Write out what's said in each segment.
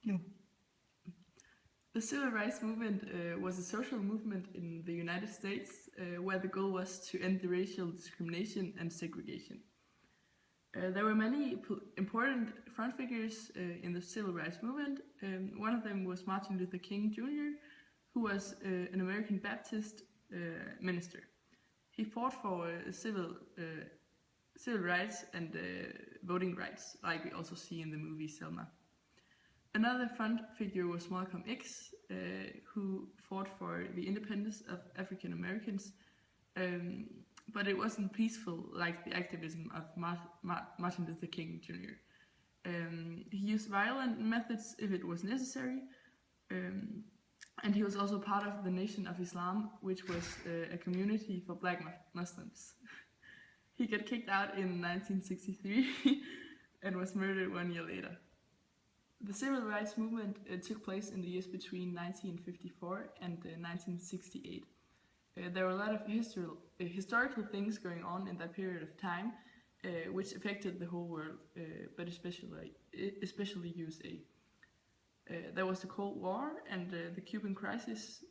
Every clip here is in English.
No. The civil rights movement was a social movement in the United States where the goal was to end the racial discrimination and segregation. There were many important front figures in the civil rights movement. One of them was Martin Luther King Jr., who was an American Baptist minister. He fought for civil rights and voting rights, like we also see in the movie Selma. Another front figure was Malcolm X, who fought for the independence of African Americans, but it wasn't peaceful like the activism of Martin Luther King Jr. He used violent methods if it was necessary, and he was also part of the Nation of Islam, which was a community for black Muslims. He got kicked out in 1963 and was murdered 1 year later. The civil rights movement took place in the years between 1954 and 1968. There were a lot of historical things going on in that period of time, which affected the whole world, but especially USA. There was the Cold War and the Cuban crisis,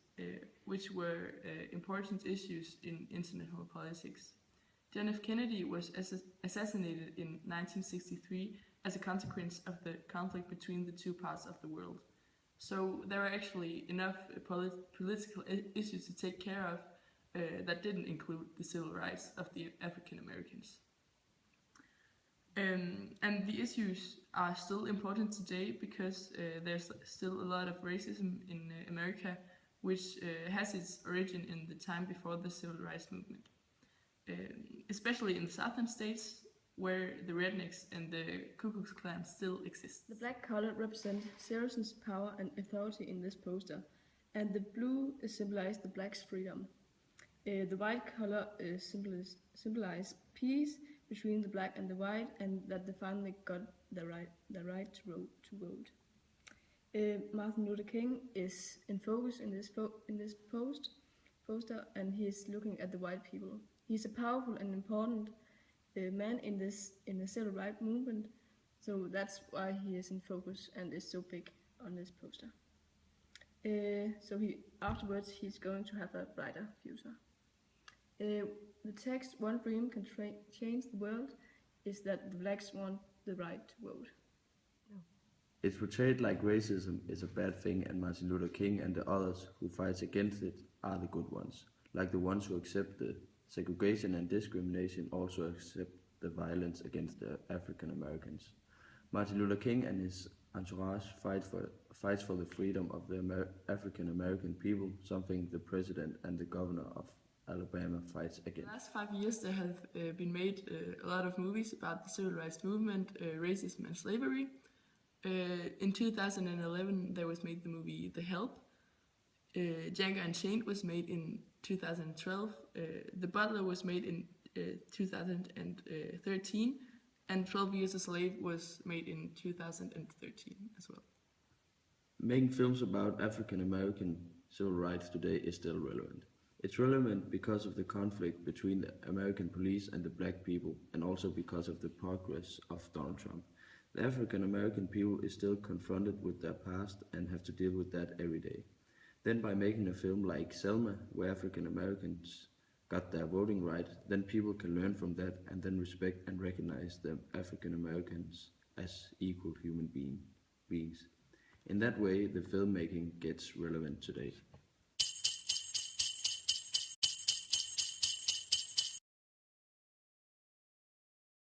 which were important issues in international politics. John F. Kennedy was assassinated in 1963 as a consequence of the conflict between the two parts of the world. So there were actually enough political issues to take care of that didn't include the civil rights of the African Americans. And the issues are still important today because there's still a lot of racism in America, which has its origin in the time before the civil rights movement. Especially in the southern states, where the rednecks and the Ku Klux Klan still exist. The black color represents Harrison's power and authority in this poster, and the blue symbolizes the black's freedom. The white color symbolizes peace between the black and the white, and that they finally got the right to vote. Martin Luther King is in focus in this poster, and he is looking at the white people. He's a powerful and important man in the civil rights movement, so that's why he is in focus and is so big on this poster. So afterwards he's going to have a brighter future. The text "One dream can change the world" is that the blacks want the right to vote. It's portrayed like racism is a bad thing and Martin Luther King and the others who fight against it are the good ones, like the ones who accept the segregation and discrimination also accept the violence against the African Americans. Martin Luther King and his entourage fights for the freedom of the African American people, something the president and the governor of Alabama fights against. In the last 5 years there have been made a lot of movies about the civil rights movement, racism and slavery. In 2011 there was made the movie The Help. Django Unchained was made in 2012. The Butler was made in 2013, and 12 Years a Slave was made in 2013 as well. Making films about African American civil rights today is still relevant. It's relevant because of the conflict between the American police and the black people, and also because of the progress of Donald Trump. The African American people is still confronted with their past and have to deal with that every day. Then by making a film like Selma, where African Americans got their voting right, then people can learn from that and then respect and recognize the African Americans as equal human beings. In that way, the filmmaking gets relevant today.